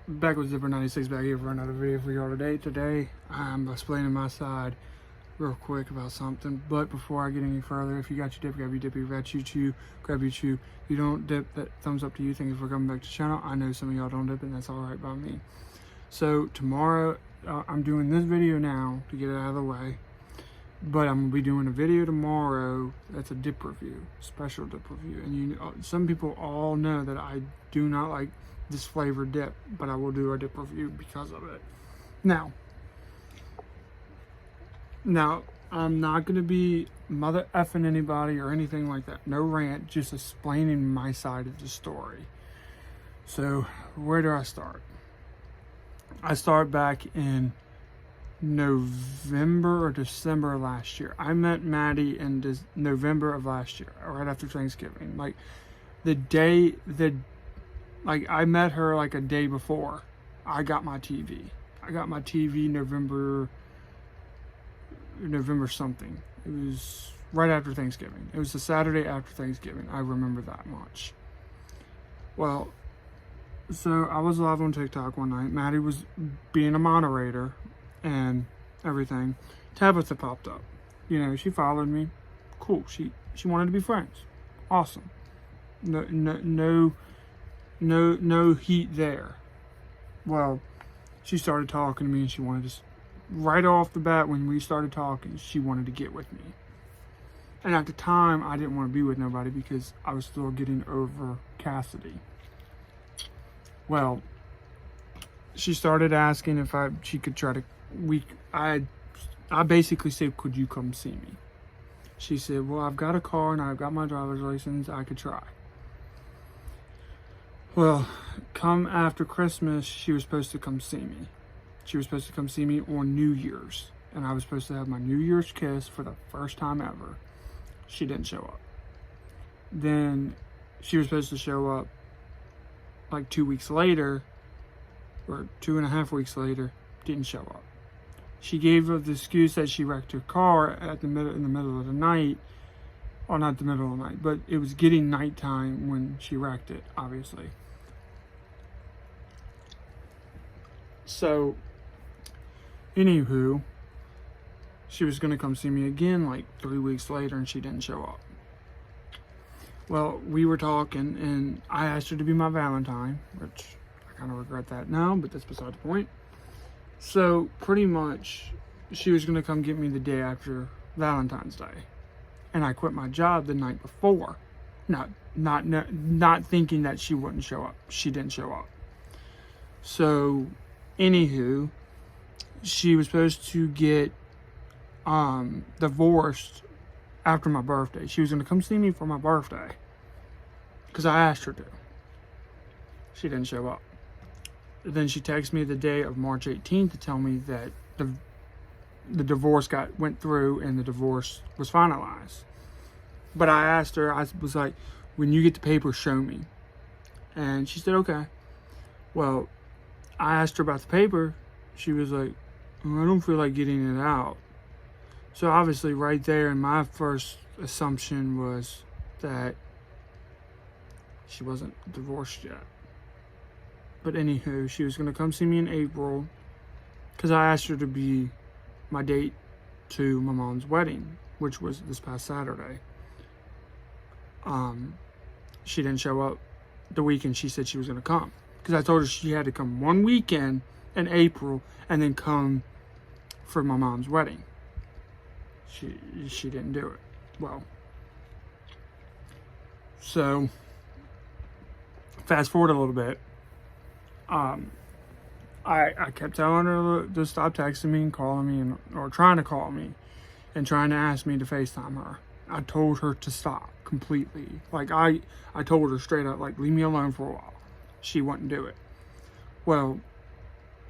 Back with Zipper96 back here for another video for y'all today. Today, I'm explaining my side real quick about something. But before I get any further, if you got your dip, grab your dip. If you got your chew, grab your chew. If you don't dip, that thumbs up to you. Thank you for coming back to the channel. I know some of y'all don't dip, and that's alright by me. So tomorrow, I'm doing this video now to get it out of the way. But I'm going to be doing a video tomorrow that's a dip review, special dip review. And some people all know that I do not like this flavored dip, but I will do a dip review because of it. Now, I'm not going to be mother effing anybody or anything like that. No rant, just explaining my side of the story. So, where do I start? I start back in November or December of last year. I met Maddie in November of last year, right after Thanksgiving. Like, I met her like a day before I got my TV. I got my TV November something. It was right after Thanksgiving. It was the Saturday after Thanksgiving. I remember that much. Well, so I was live on TikTok one night. Maddie was being a moderator and everything. Tabitha popped up. You know, she followed me. Cool. She wanted to be friends. Awesome. No heat there. Well, she started talking to me, and she wanted to, right off the bat when we started talking, she wanted to get with me. And at the time, I didn't want to be with nobody because I was still getting over Cassidy. Well, she started asking if she could try to, I basically said, could you come see me? She said, well, I've got a car and I've got my driver's license, I could try. Well, come after Christmas, she was supposed to come see me. She was supposed to come see me on New Year's. And I was supposed to have my New Year's kiss for the first time ever. She didn't show up. Then she was supposed to show up like 2 weeks later, or 2.5 weeks later, didn't show up. She gave up the excuse that she wrecked her car in the middle of the night. Well, not the middle of the night, but it was getting nighttime when she wrecked it, obviously. So, anywho, she was going to come see me again like 3 weeks later, and she didn't show up. Well, we were talking, and I asked her to be my Valentine, which I kind of regret that now, but that's beside the point. So, pretty much, she was going to come get me the day after Valentine's Day. And I quit my job the night before, not thinking that she wouldn't show up. She didn't show up. So, anywho, she was supposed to get divorced after my birthday. She was going to come see me for my birthday because I asked her to. She didn't show up. Then she texted me the day of March 18th to tell me that the divorce went through and the divorce was finalized. But I asked her, I was like, when you get the paper, show me. And she said, okay. Well, I asked her about the paper. She was like, I don't feel like getting it out. So obviously right there, my first assumption was that she wasn't divorced yet. But anywho, she was going to come see me in April because I asked her to be my date to my mom's wedding, which was this past Saturday. She didn't show up the weekend she said she was going to come because I told her she had to come one weekend in April and then come for my mom's wedding. She didn't do it. Well, so fast forward a little bit. I kept telling her to stop texting me and calling me or trying to call me and trying to ask me to FaceTime her. I told her to stop completely. Like, I told her straight up, like, leave me alone for a while. She wouldn't do it. Well,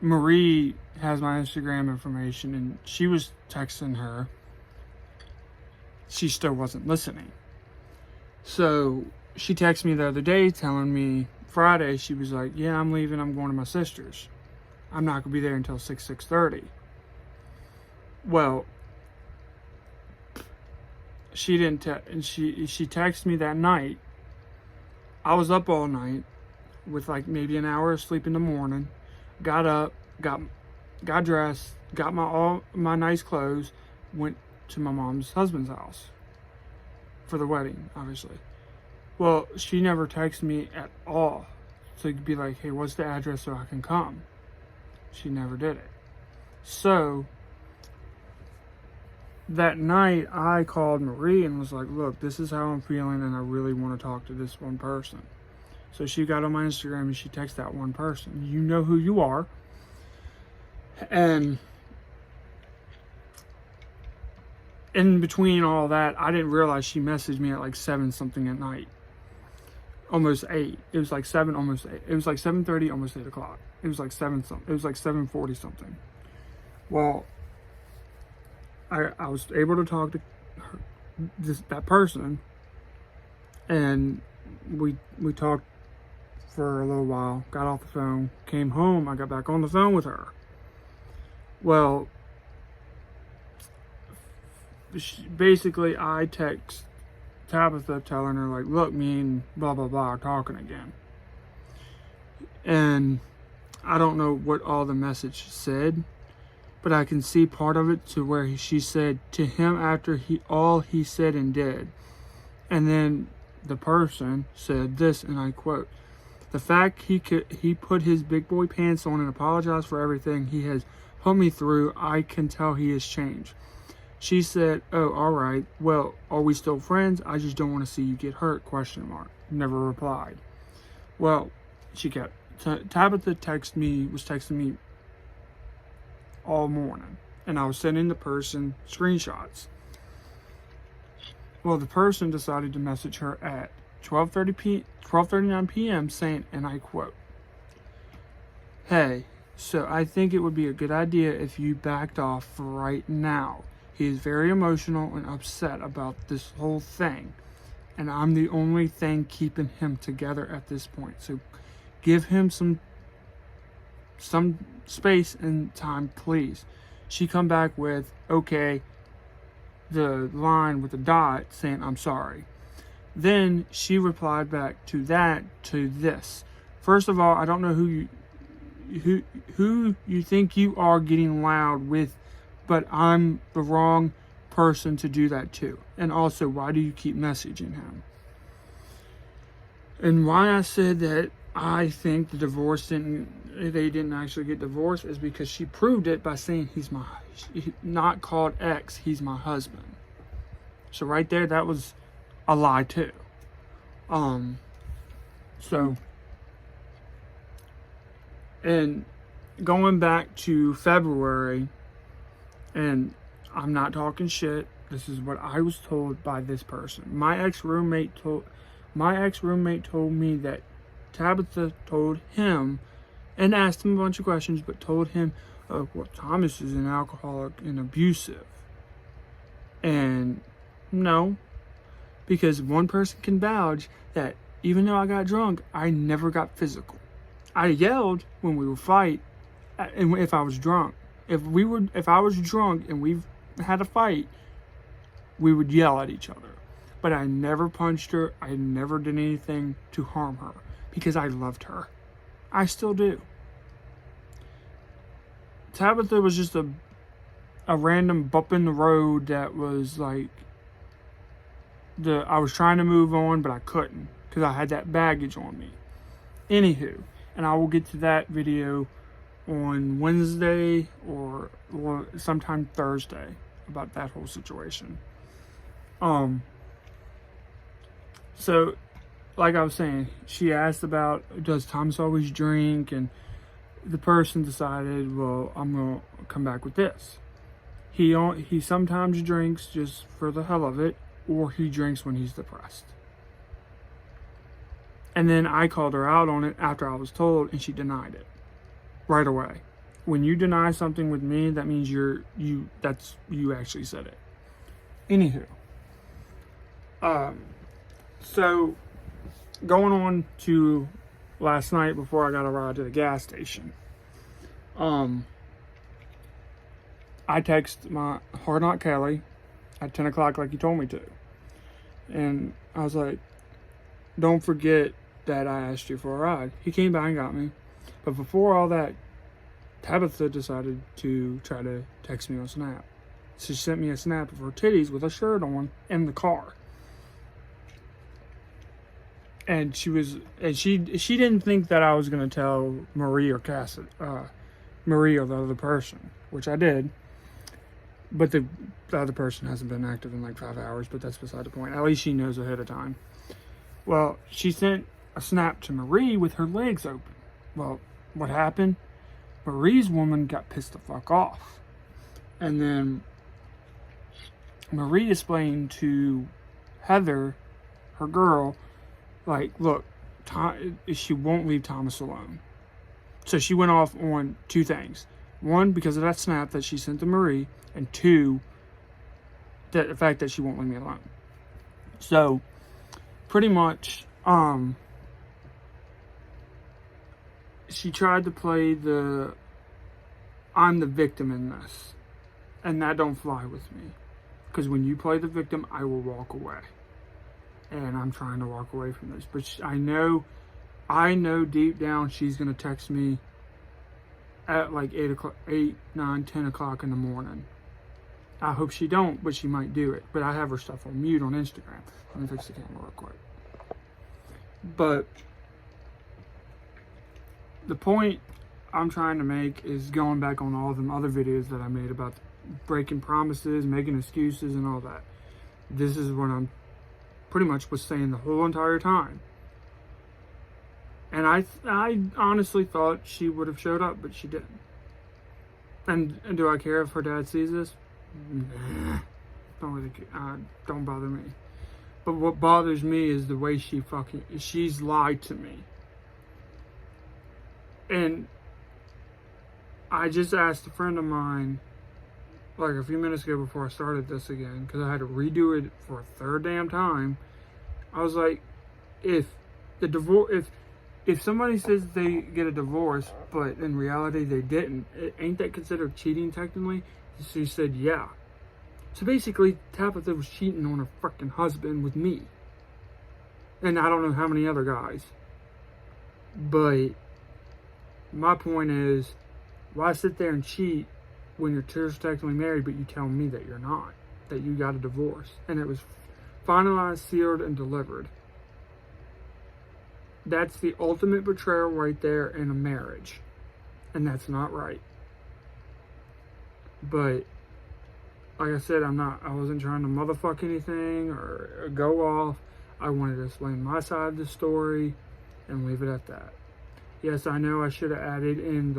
Marie has my Instagram information, and she was texting her. She still wasn't listening. So she texted me the other day telling me, Friday, she was like, yeah, I'm leaving, I'm going to my sister's. I'm not going to be there until 6:30. Well, she didn't, and she texted me that night. I was up all night with like maybe an hour of sleep in the morning. got up, got dressed, got all my nice clothes, went to my mom's husband's house for the wedding, obviously. Well, she never texted me at all. So you could be like, hey, what's the address so I can come? She never did it. So that night I called Marie and was like, look, this is how I'm feeling and I really want to talk to this one person. So she got on my Instagram and she texted that one person. You know who you are. And in between all that, I didn't realize she messaged me at like 7 something at night. Almost 8. It was like 7, almost 8. It was like 7:30, almost 8 o'clock. It was like 7 something. It was like 7:40 something. Well, I was able to talk to her, that person, and we talked for a little while, got off the phone, came home, I got back on the phone with her. Well, basically I text Tabitha telling her like, look, me and blah blah blah are talking again. And I don't know what all the message said, but I can see part of it to where she said to him after all he said and did. And then the person said this, and I quote, the fact he put his big boy pants on and apologized for everything he has put me through, I can tell he has changed. She said, oh, all right, well, are we still friends? I just don't want to see you get hurt, ? Never replied. Well, she kept, Tabitha was texting me all morning, and I was sending the person screenshots. Well, the person decided to message her at 12:39 p.m. saying, and I quote, hey, so I think it would be a good idea if you backed off right now. He is very emotional and upset about this whole thing, and I'm the only thing keeping him together at this point. So give him some space and time, please. She come back with, okay, the line with the dot saying, I'm sorry. Then she replied back to this. First of all, I don't know who you think you are getting loud with, but I'm the wrong person to do that to. And also, why do you keep messaging him? And why I said that I think they didn't actually get divorced is because she proved it by saying he's not called ex, he's my husband. So right there, that was a lie too. So, and going back to February, and I'm not talking shit, this is what I was told by this person. My ex-roommate told me that Tabitha told him and asked him a bunch of questions, but told him, oh, well, Thomas is an alcoholic and abusive. And no, because one person can vouch that even though I got drunk, I never got physical. I yelled when we would fight, and if I was drunk. If I was drunk and we had a fight, we would yell at each other. But I never punched her. I never did anything to harm her because I loved her. I still do. Tabitha was just a random bump in the road that was like I was trying to move on, but I couldn't because I had that baggage on me. Anywho, and I will get to that video on Wednesday or sometime Thursday about that whole situation. So like I was saying, she asked about, does Thomas always drink? And the person decided, well, I'm going to come back with this. He sometimes drinks just for the hell of it, or he drinks when he's depressed. And then I called her out on it after I was told, and she denied it right away. When you deny something with me, that means you actually said it. Anywho, so going on to last night before I got a ride to the gas station, I text my Hard Knock Kelly at 10 o'clock like you told me to. And I was like, don't forget that I asked you for a ride. He came by and got me. But before all that, Tabitha decided to try to text me on Snap. So she sent me a snap of her titties with a shirt on in the car. And she didn't think that I was gonna tell Marie or Marie or the other person, which I did. But the other person hasn't been active in like 5 hours, but that's beside the point. At least she knows ahead of time. Well, she sent a snap to Marie with her legs open. Well, what happened? Marie's woman got pissed the fuck off. And then Marie explained to Heather, her girl, like, look, she won't leave Thomas alone. So she went off on two things. One, because of that snap that she sent to Marie, and two, the fact that she won't leave me alone. So, pretty much, she tried to play I'm the victim in this. And that don't fly with me. Because when you play the victim, I will walk away. And I'm trying to walk away from this. But I know deep down she's going to text me at like 8, 9, 10 o'clock in the morning. I hope she don't, but she might do it. But I have her stuff on mute on Instagram. Let me fix the camera real quick. But the point I'm trying to make is going back on all them other videos that I made about breaking promises, making excuses, and all that. This is what I'm pretty much was saying the whole entire time. And I honestly thought she would have showed up, but she didn't. And do I care if her dad sees this? Nah, don't bother me. But what bothers me is the way she's lied to me. And I just asked a friend of mine, like a few minutes ago before I started this again, because I had to redo it for a third damn time. I was like, if somebody says they get a divorce, but in reality they didn't, ain't that considered cheating technically? She said, yeah. So basically, Tabitha was cheating on her freaking husband with me. And I don't know how many other guys. But my point is, why sit there and cheat when you're technically married, but you tell me that you're not, that you got a divorce, and it was finalized, sealed, and delivered. That's the ultimate betrayal right there in a marriage, and that's not right. But like I said, I wasn't trying to motherfuck anything or go off. I wanted to explain my side of the story and leave it at that. Yes, I know I should have added in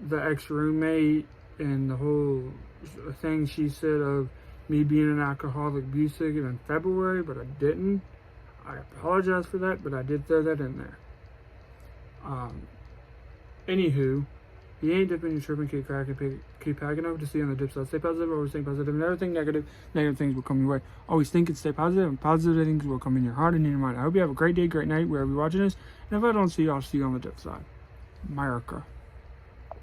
the ex-roommate and the whole thing she said of me being an alcoholic abusive in February, but I didn't. I apologize for that, but I did throw that in there. Anywho, you ain't dipping your tripping, keep cracking, keep packing over to see on the dip side. Stay positive, always stay positive, and everything negative things will come your way. Always think and stay positive, and positive things will come in your heart and in your mind. I hope you have a great day, great night, wherever you're watching this. And if I don't see you, I'll see you on the dip side. America.